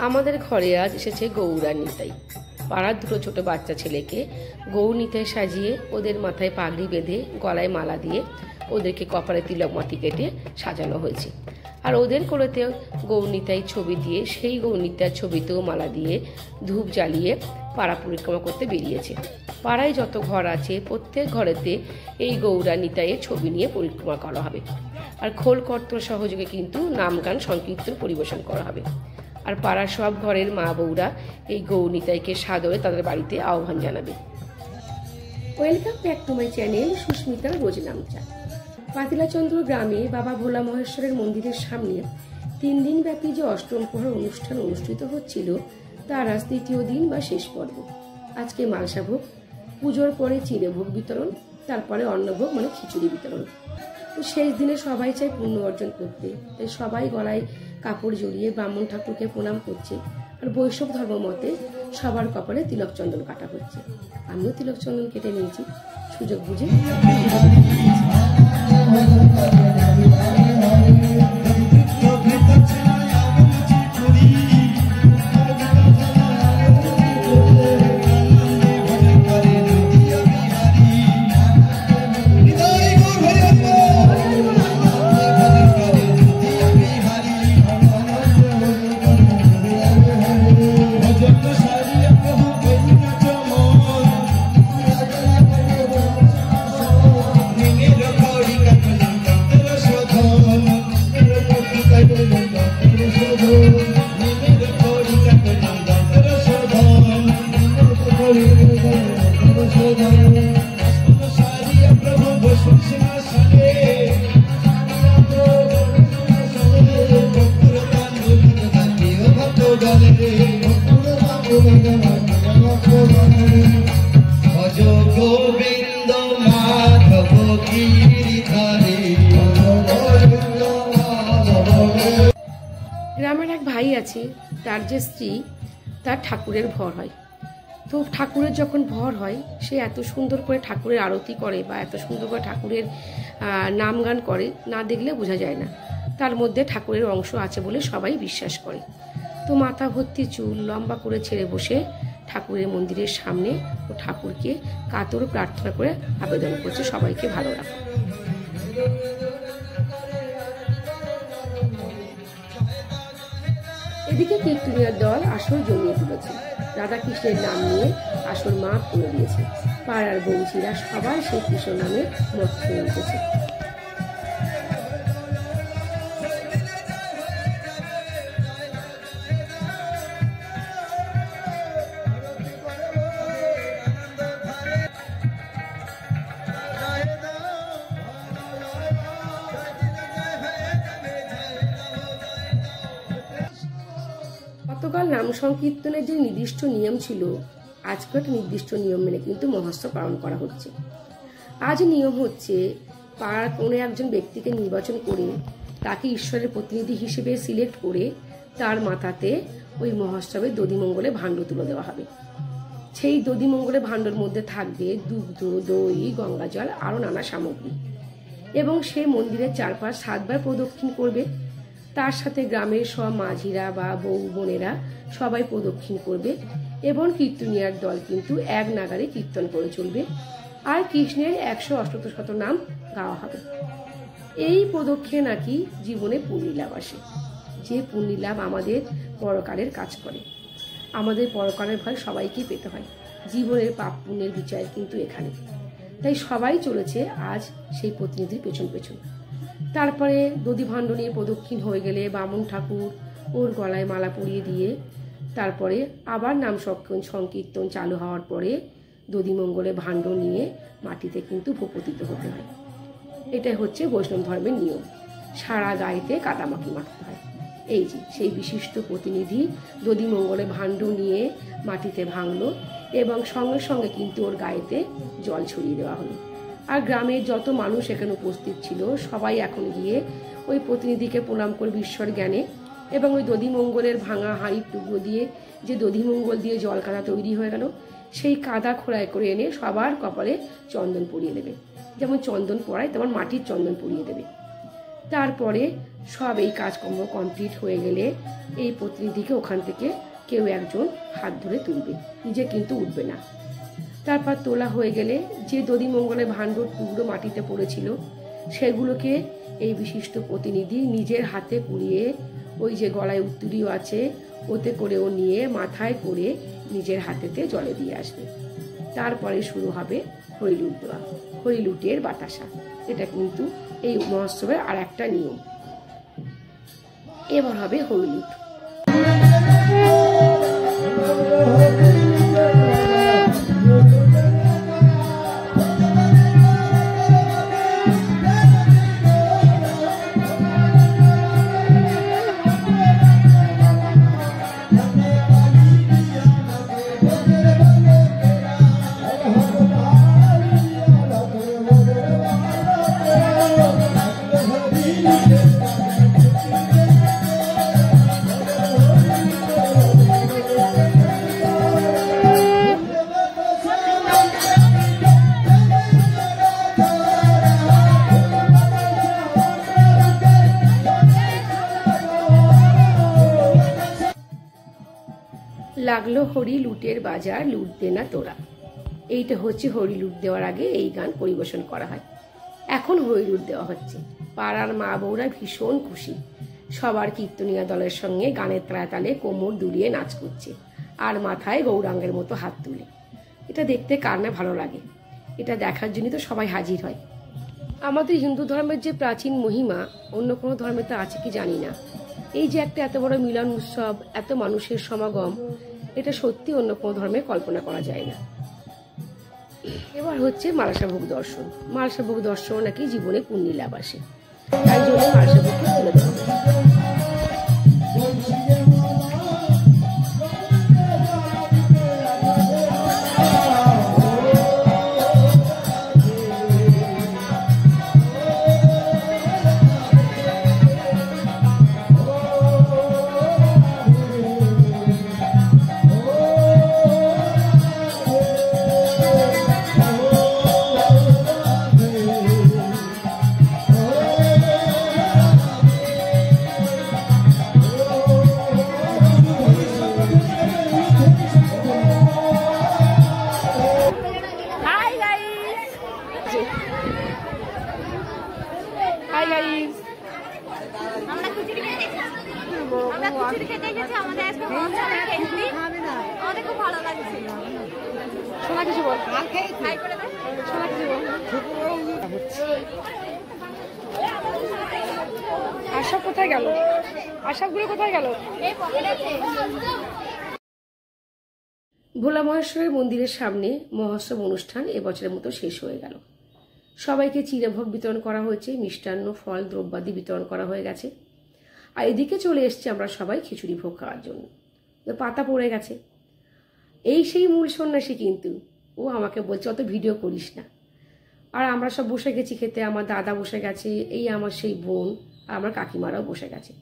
আমাদের ঘরে আজ এসেছে গৌরার নিতাই। পাড়ার দুটো ছোট বাচ্চা ছেলেকে গৌর নিতাই সাজিয়ে ওদের মাথায় পাগড়ি বেঁধে গলায় মালা দিয়ে ওদেরকে কপালে তিলক মাটি কেটে সাজানো হয়েছে। আর ওদের কোলেতে গৌর নিতাই ছবি দিয়ে সেই গৌর নিতাইয়ের ছবিতেও মালা দিয়ে ধূপ জ্বালিয়ে পাড়া পরিক্রমা করতে বেরিয়েছে। পাড়ায় যত ঘর আছে প্রত্যেক ঘরেতে এই গৌরা নিতাইয়ের ছবি নিয়ে পরিক্রমা করা হবে। আর খোল কর্তর সহযোগে কিন্তু নাম গান সংকীর্তন পরিবেশন করা হবে। আর পাড়ার সব ঘরের মা বউরা এই গৌর নিতাইকে সাদরে তাদের বাড়িতে আহ্বান জানাবে। Welcome back to my channel সুস্মিতার রোজ নামচা। পাতিলাচন্দ্র গ্রামে বাবা ভোলা মহেশ্বরের মন্দিরের সামনে 3 দিন ব্যাপী যে অষ্টম প্রহর অনুষ্ঠান অনুষ্ঠিত হচ্ছিল তার আজ 3য় দিন বা শেষ পর্ব। আজকে মালসা ভোগ, পুজোর পরে চিড়ে ভোগ বিতরণ, তারপরে অন্নভোগ মানে খিচুড়ি বিতরণ। তো শেষ দিনে সবাই চায় পুণ্য অর্জন করতে, তাই সবাই গলায় কাপড় জড়িয়ে ব্রাহ্মণ ঠাকুরকে প্রণাম করছে। আর বৈষ্ণব ধর্ম মতে সবার কপালে তিলক চন্দন কাটা হচ্ছে। আমিও তিলক চন্দন কেটে নিয়েছি সুযোগ বুঝে। গ্রামের এক ভাই আছে, তার যে স্ত্রী তার ঠাকুরের ভর হয়। তো ঠাকুরের যখন ভর হয় সে এত সুন্দর করে ঠাকুরের আরতি করে বা এত সুন্দর করে ঠাকুরের নাম গান করে, না দেখলে বোঝা যায় না তার মধ্যে ঠাকুরের অংশ আছে বলে সবাই বিশ্বাস করে। তো মাথা ভর্তি চুল লম্বা করে ছেড়ে বসে ঠাকুরের মন্দিরের সামনে ও ঠাকুরকে কাতর প্রার্থনা করে আবেদন করছে সবাইকে ভালো রাখো। এদিকে কীর্তনিয়ার দল আসর জমিয়ে তুলেছে, রাধাকৃষ্ণের নাম নিয়ে আসর মাপ করে দিয়েছে। পাড়ার বংশীরা সবাই সেই কৃষ্ণ নামে মত খেয়ে উঠেছে। গতকাল নাম সংকীর্তনের যে নির্দিষ্ট নিয়ম ছিল, আজকে একটা নির্দিষ্ট নিয়ম মেনে কিন্তু মহোৎসব পালন করা হচ্ছে। আজ নিয়ম হচ্ছে পাড়ার কোনো একজন ব্যক্তিকে নির্বাচন করে তাকে ঈশ্বরের প্রতিনিধি হিসেবে সিলেক্ট করে তার মাথাতে ওই মহোৎসবে দধিমঙ্গলে ভাণ্ড তুলে দেওয়া হবে। সেই দধিমঙ্গলে ভাণ্ডর মধ্যে থাকবে দুগ্ধ, দই, গঙ্গা জল আরও নানা সামগ্রী। এবং সে মন্দিরের চারপাশ 7 বার প্রদক্ষিণ করবে। তার সাথে গ্রামের সব মাঝিরা বা বউ বোনেরা সবাই প্রদক্ষিণ করবে এবং কীর্তনিয়ার দল কিন্তু এক নাগারে কীর্তন করে চলবে। আর কৃষ্ণের 108 নাম গাওয়া হবে। এই প্রদক্ষিণে নাকি জীবনে পুণ্যলাভ আসে, যে পুণ্যলাভ আমাদের পরকালের কাজ করে। আমাদের পরকালের ভয় সবাইকেই পেতে হয়, জীবনের পাপ পুণ্যের বিচার কিন্তু এখানে। তাই সবাই চলেছে আজ সেই প্রতিনিধির পেছন পেছন। তারপরে দধি ভাণ্ড নিয়ে প্রদক্ষিণ হয়ে গেলে বামুন ঠাকুর ওর গলায় মালা পরিয়ে দিয়ে তারপরে আবার নাম সংকীর্তন চালু হওয়ার পরে দধিমঙ্গলে ভাণ্ড নিয়ে মাটিতে কিন্তু ভূপতিত হতে হয়। এটাই হচ্ছে বৈষ্ণব ধর্মের নিয়ম। সারা গায়েতে কাদামাটি মাখতে হয়। এই যে সেই বিশিষ্ট প্রতিনিধি দধিমঙ্গলে ভাণ্ড নিয়ে মাটিতে ভাঙলো এবং সঙ্গে সঙ্গে কিন্তু ওর গায়েতে জল ছড়িয়ে দেওয়া হলো। আর গ্রামের যত মানুষ এখানে উপস্থিত ছিল সবাই এখন গিয়ে ওই প্রতিনিধিকে প্রণাম করবে ঈশ্বর জ্ঞানে এবং ওই দধিমঙ্গলের ভাঙা হাঁড়ির টুকরো দিয়ে যে দধিমঙ্গল দিয়ে জল কাদা তৈরি হয়ে গেল সেই কাদা খোড়াই করে এনে সবার কপালে চন্দন পরিয়ে দেবে। যেমন চন্দন পড়ায় তেমন মাটির চন্দন পরিয়ে দেবে। তারপরে সব এই কাজকর্ম কমপ্লিট হয়ে গেলে এই প্রতিনিধিকে ওখান থেকে কেউ একজন হাত ধরে তুলবে, নিজে কিন্তু উঠবে না। তারপর তোলা হয়ে গেলে যে দধিমঙ্গলের ভাণ্ডর টুকরো মাটিতে পড়েছিল সেগুলোকে এই বিশিষ্ট প্রতিনিধি নিজের হাতে কুড়িয়ে ওই যে গলায় উত্তুরিও আছে ওতে করে ও নিয়ে মাথায় করে নিজের হাতেতে জলে দিয়ে আসবে। তারপরে শুরু হবে হরিলুট দেওয়া, হরিলুটের বাতাসা। এটা কিন্তু এই মহোৎসবের আর একটা নিয়ম। এবার হবে হরিলুট। লাগলো হরি লুটের বাজার, লুট দে না তোরা। এইটা হচ্ছে হরি লুট দেওয়ার আগে এই গান পরিবেশন করা হয়। এখন হরি লুট দেওয়া হচ্ছে। পাড়ার মা বউরা ভীষণ খুশি, সবার কীর্তনিয়া দলের সঙ্গে গানের তালে কোমর দুলিয়ে নাচ করছে আর মাথায় গৌরাঙ্গের মতো হাত তুলে। এটা দেখতে কার না ভালো লাগে, এটা দেখার জন্য তো সবাই হাজির হয়। আমাদের হিন্দু ধর্মের যে প্রাচীন মহিমা অন্য কোনো ধর্মে তো আছে কি জানি না। এই যে একটা এত বড় মিলন উৎসব, এত মানুষের সমাগম, এটা সত্যি অন্য কোনো ধর্মে কল্পনা করা যায় না। এবার হচ্ছে মালসাভোগ দর্শন। মালসাভোগ দর্শন নাকি জীবনে পুণ্যি লাভ আসে, তাই জন্য মালসাভোগকে তুলে দেওয়া হবে। আশাব কোথায় গেল? আশাবগুলো কোথায় গেল? ভোলা মহেশ্বরের মন্দিরের সামনে মহোৎসব অনুষ্ঠান এবছরের মতো শেষ হয়ে গেল। সবাইকে চিরাভোগ বিতরণ করা হয়েছে, মিষ্টান্ন ফল দ্রব্যাদি বিতরণ করা হয়ে গেছে। আর এদিকে চলে এসছি আমরা সবাই খিচুড়ি ভোগ খাওয়ার জন্য। পাতা পড়ে গেছে। এই সেই মূল সন্ন্যাসী কিন্তু, ও আমাকে বলছে অত ভিডিও করিস না। আর আমরা সব বসে গেছি খেতে, আমার দাদা বসে গেছে, এই আমার সেই বোন আর আমার কাকিমারাও বসে গেছে।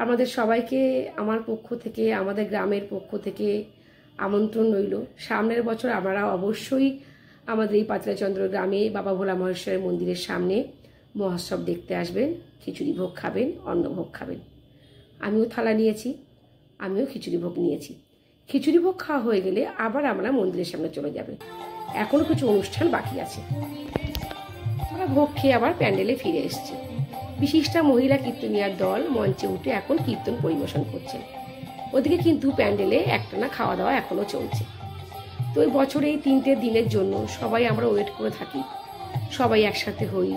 আমাদের সবাইকে আমার পক্ষ থেকে, আমাদের গ্রামের পক্ষ থেকে আমন্ত্রণ রইল। সামনের বছর আপনারা অবশ্যই আমাদের এই পাতিলাচন্দ্র গ্রামে বাবা ভোলা মহেশ্বরের মন্দিরের সামনে মহোৎসব দেখতে আসবেন, খিচুড়ি ভোগ খাবেন, অন্নভোগ খাবেন। আমিও থালা নিয়েছি, আমিও খিচুড়ি ভোগ নিয়েছি। খিচুড়ি ভোগ খাওয়া হয়ে গেলে আবার আমরা মন্দিরের সামনে চলে যাবে। এখনো কিছু অনুষ্ঠান বাকি আছে। আমরা ভোগ খেয়ে আবার প্যান্ডেলে ফিরে এসেছি। বিশিষ্ট মহিলা কীর্তনিয়ার দল মঞ্চে উঠে এখন কীর্তন পরিবেশন করছেন। ওদিকে কিন্তু প্যান্ডেলে একটানা খাওয়া দাওয়া এখনো চলছে। তো ওই বছরে এই 3টে দিনের জন্য সবাই আমরা ওয়েট করে থাকি, সবাই একসাথে হই।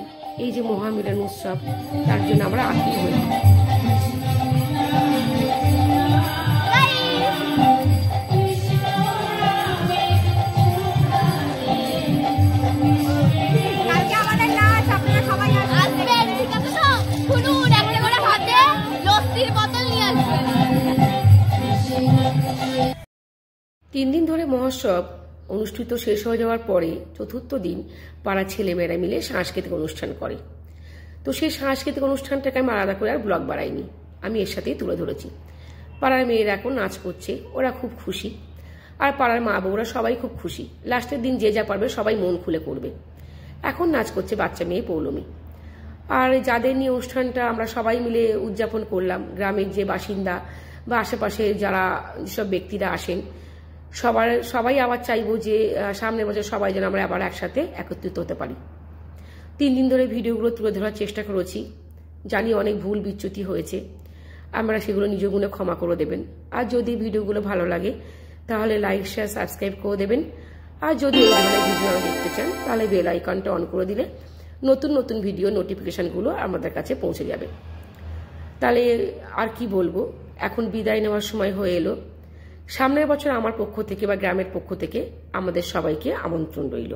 এই যে মহামিলন উৎসব, তার জন্য আমরা আকুল হই। তিন দিন ধরে মহোৎসব অনুষ্ঠিত শেষ হয়ে যাওয়ার পরে চতুর্থ দিন পাড়ার ছেলেমেয়েরা মিলে সাংস্কৃতিক অনুষ্ঠান করে। তো সেই সাংস্কৃতিক অনুষ্ঠানটাকে আমি আলাদা করে আর ব্লগ বাড়াইনি, আমি এর সাথেই তুলে ধরেছি। পাড়ার মেয়েরা এখন নাচ করছে, ওরা খুব খুশি। আর পাড়ার মা বউরা সবাই খুব খুশি। লাস্টের দিন যে যা পারবে সবাই মন খুলে করবে। এখন নাচ করছে বাচ্চা মেয়ে পৌলমী। আর যাদের নিয়ে অনুষ্ঠানটা আমরা সবাই মিলে উদযাপন করলাম, গ্রামের যে বাসিন্দা বা আশেপাশে যারা যেসব ব্যক্তিরা আসেন, সবাই আবার চাইবো যে সামনের বছর সবাই যেন আমরা আবার একসাথে একত্রিত হতে পারি। 3 দিন ধরে ভিডিওগুলো তুলে ধরার চেষ্টা করেছি, জানি অনেক ভুল বিচ্যুতি হয়েছে, আমরা সেগুলো নিজ গুণে ক্ষমা করে দেবেন। আর যদি ভিডিওগুলো ভালো লাগে তাহলে লাইক, শেয়ার, সাবস্ক্রাইব করে দেবেন। আর যদি এই ধরনের ভিডিও দেখতে চান তাহলে বেল আইকনটা অন করে দিলে নতুন নতুন ভিডিও নোটিফিকেশনগুলো আমাদের কাছে পৌঁছে যাবে। তাহলে আর কি বলবো, এখন বিদায় নেওয়ার সময় হয়ে এলো। সামনের বছর আমার পক্ষ থেকে বা গ্রামের পক্ষ থেকে আমাদের সবাইকে আমন্ত্রণ রইল।